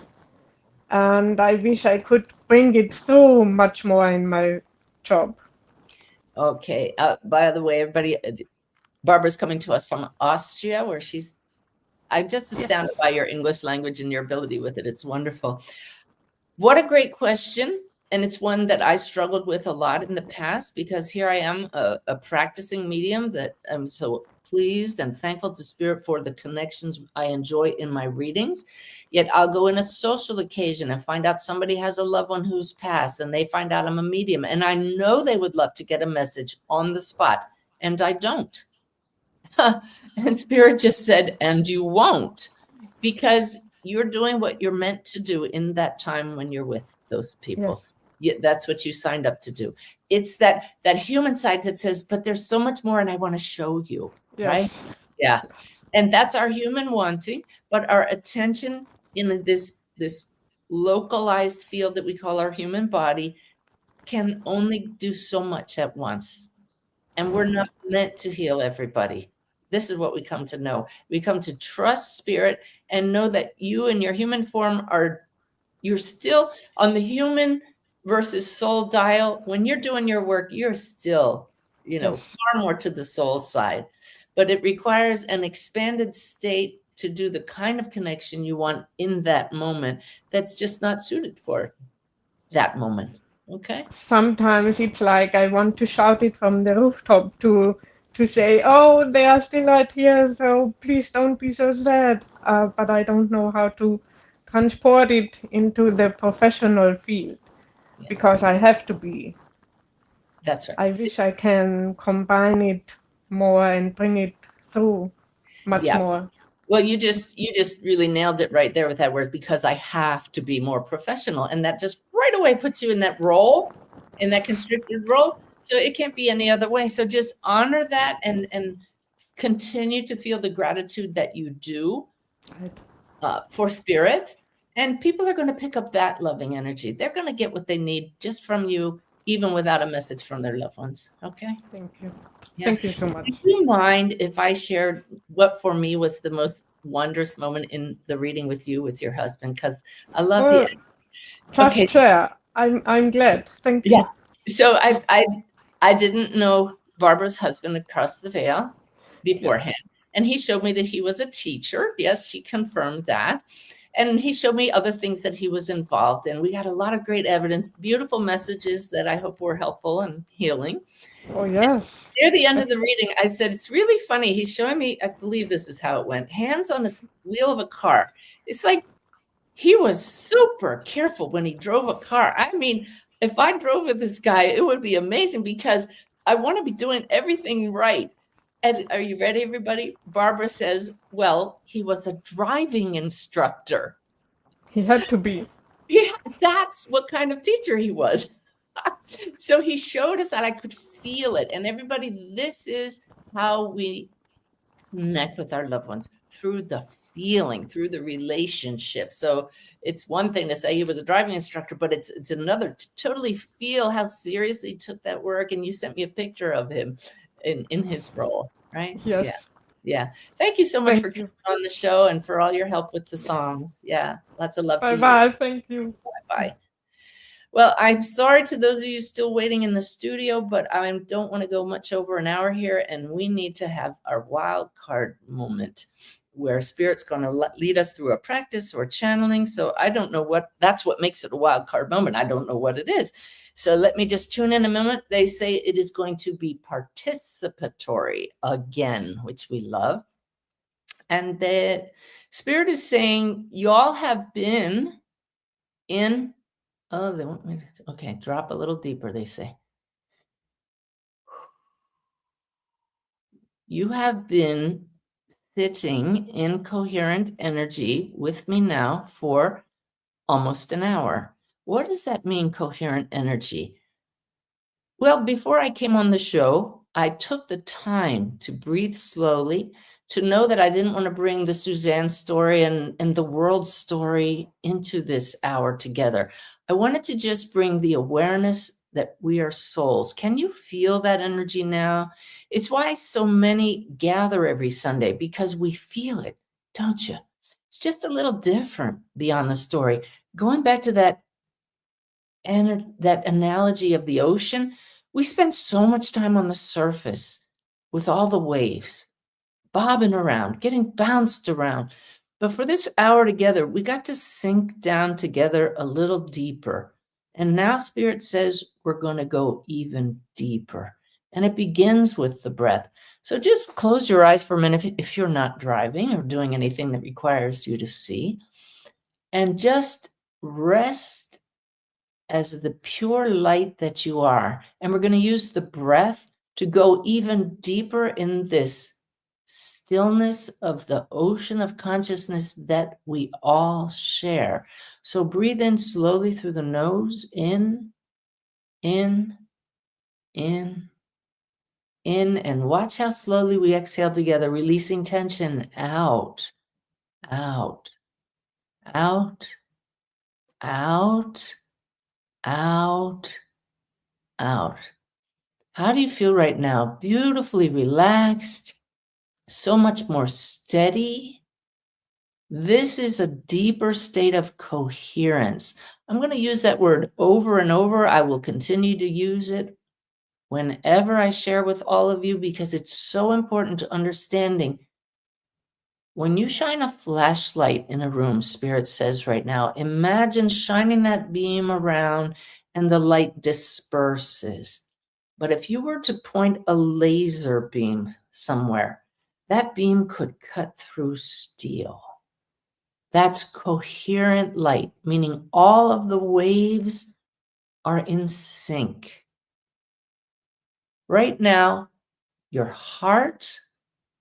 and I wish I could bring it through much more in my job. Okay. By the way, everybody, Barbara's coming to us from Austria, where I'm just astounded by your English language and your ability with it. It's wonderful. What a great question. And it's one that I struggled with a lot in the past, because here I am, a practicing medium that I'm so pleased and thankful to Spirit for the connections I enjoy in my readings. Yet I'll go in a social occasion and find out somebody has a loved one who's passed, and they find out I'm a medium. And I know they would love to get a message on the spot, and I don't. And Spirit just said, and you won't, because you're doing what you're meant to do in that time when you're with those people. Yeah, that's what you signed up to do. It's that human side that says, but there's so much more, and I want to show you, right? Yeah. And that's our human wanting, but our attention in this localized field that we call our human body can only do so much at once. And we're not meant to heal everybody. This is what we come to know. We come to trust Spirit and know that you in your human form you're still on the human versus soul dial. When you're doing your work, you're still, far more to the soul side. But it requires an expanded state to do the kind of connection you want in that moment that's just not suited for that moment. Okay. Sometimes it's like I want to shout it from the rooftop to say, oh, they are still right here, so please don't be so sad. But I don't know how to transport it into the professional field, because I have to be. That's right. I wish I can combine it more and bring it through much more. Well, you just really nailed it right there with that word, because I have to be more professional. And that just right away puts you in that role, in that constricted role. So it can't be any other way. So just honor that and continue to feel the gratitude that you do for Spirit. And people are going to pick up that loving energy. They're going to get what they need just from you, even without a message from their loved ones. Okay. Thank you. Yeah. Thank you so much. Do you mind if I shared what for me was the most wondrous moment in the reading with you, with your husband? Because I love the. Just share. I'm glad. Thank you. Yeah. So I didn't know Barbara's husband across the veil beforehand, and he showed me that he was a teacher. Yes, she confirmed that. And he showed me other things that he was involved in. We got a lot of great evidence, beautiful messages that I hope were helpful and healing. Oh, yes. Near the end of the reading, I said, it's really funny. He's showing me, I believe this is how it went, hands on the wheel of a car. It's like he was super careful when he drove a car. I mean, if I drove with this guy, it would be amazing, because I want to be doing everything right. And are you ready, everybody? Barbara says, well, he was a driving instructor. He had to be. Yeah, that's what kind of teacher he was. So he showed us that I could feel it. And everybody, this is how we connect with our loved ones, through the feeling, through the relationship. So it's one thing to say he was a driving instructor, but it's another to totally feel how seriously he took that work. And you sent me a picture of him in his role, right? Yes. Yeah. Thank you so much for coming on the show and for all your help with the songs. Yeah. Lots of love to you. Bye-bye. Thank you. Bye-bye. Well, I'm sorry to those of you still waiting in the studio, but I don't want to go much over an hour here, and we need to have our wild card moment where Spirit's going to lead us through a practice or channeling. So I don't know that's what makes it a wild card moment. I don't know what it is. So let me just tune in a moment. They say it is going to be participatory again, which we love. And the Spirit is saying, y'all have been in, they want me to, okay, drop a little deeper, they say. You have been sitting in coherent energy with me now for almost an hour. What does that mean, coherent energy? Well, before I came on the show, I took the time to breathe slowly, to know that I didn't want to bring the Suzanne story and the world story into this hour together. I wanted to just bring the awareness that we are souls. Can you feel that energy now? It's why so many gather every Sunday, because we feel it, don't you? It's just a little different beyond the story. Going back to that analogy of the ocean, we spend so much time on the surface with all the waves, bobbing around, getting bounced around. But for this hour together, we got to sink down together a little deeper. And now Spirit says we're going to go even deeper. And it begins with the breath. So just close your eyes for a minute if you're not driving or doing anything that requires you to see. And just rest as the pure light that you are. And we're going to use the breath to go even deeper in this stillness of the ocean of consciousness that we all share. So breathe in slowly through the nose, in, and watch how slowly we exhale together, releasing tension out, out, out, out, out, out. How do you feel right now? Beautifully relaxed, so much more steady. This is a deeper state of coherence. I'm going to use that word over and over. I will continue to use it whenever I share with all of you, because it's so important to understanding. When you shine a flashlight in a room, Spirit says right now, imagine shining that beam around and the light disperses. But if you were to point a laser beam somewhere, that beam could cut through steel. That's coherent light, meaning all of the waves are in sync. Right now, your heart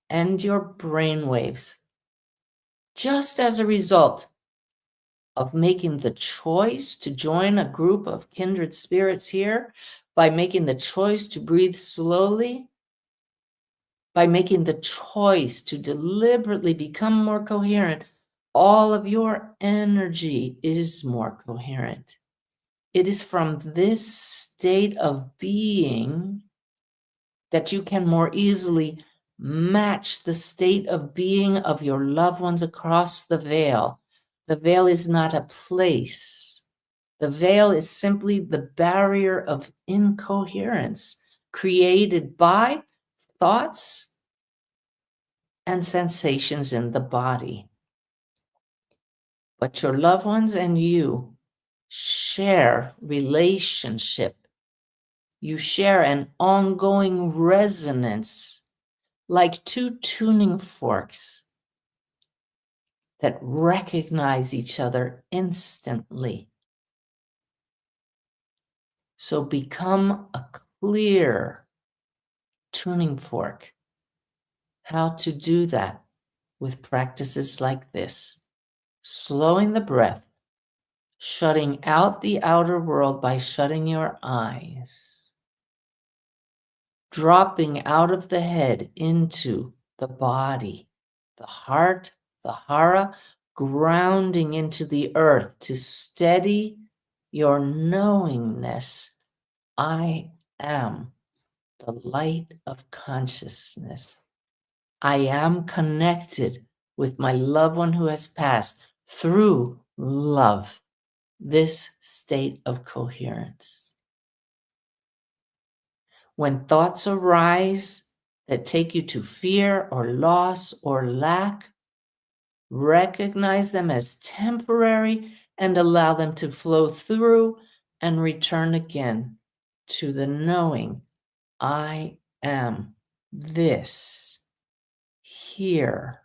and your brain waves, just as a result of making the choice to join a group of kindred spirits here, by making the choice to breathe slowly, by making the choice to deliberately become more coherent, all of your energy is more coherent. It is from this state of being that you can more easily match the state of being of your loved ones across the veil. The veil is not a place. The veil is simply the barrier of incoherence created by thoughts and sensations in the body. But your loved ones and you share relationship. You share an ongoing resonance, like two tuning forks that recognize each other instantly. So become a clear tuning fork. How to do that with practices like this. Slowing the breath, shutting out the outer world by shutting your eyes, dropping out of the head into the body, the heart, the hara, grounding into the earth to steady your knowingness. I am the light of consciousness. I am connected with my loved one who has passed through love, this state of coherence. When thoughts arise that take you to fear or loss or lack, recognize them as temporary and allow them to flow through and return again to the knowing, I am this, here,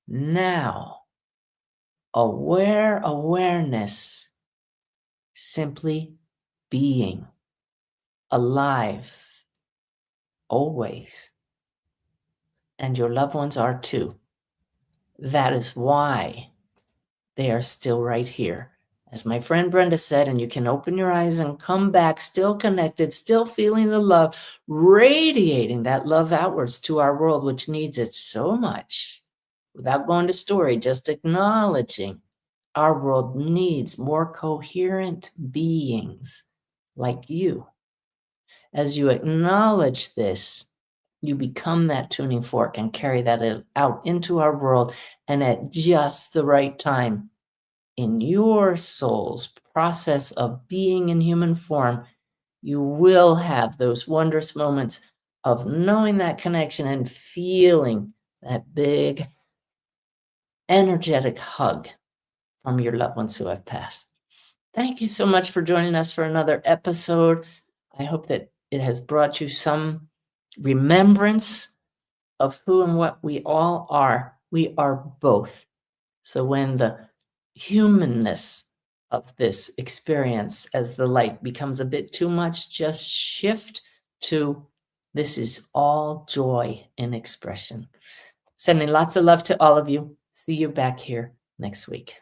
now. Awareness, simply being, alive, always. And your loved ones are too. That is why they are still right here. As my friend Brenda said, and you can open your eyes and come back still connected, still feeling the love, radiating that love outwards to our world, which needs it so much. Without going to story, just acknowledging our world needs more coherent beings like you. As you acknowledge this, you become that tuning fork and carry that out into our world. And at just the right time, in your soul's process of being in human form, you will have those wondrous moments of knowing that connection and feeling that big energetic hug from your loved ones who have passed. Thank you so much for joining us for another episode. I hope that it has brought you some remembrance of who and what we all are. We are both. So when the humanness of this experience as the light becomes a bit too much, just shift to this is all joy in expression. Sending lots of love to all of you. See you back here next week.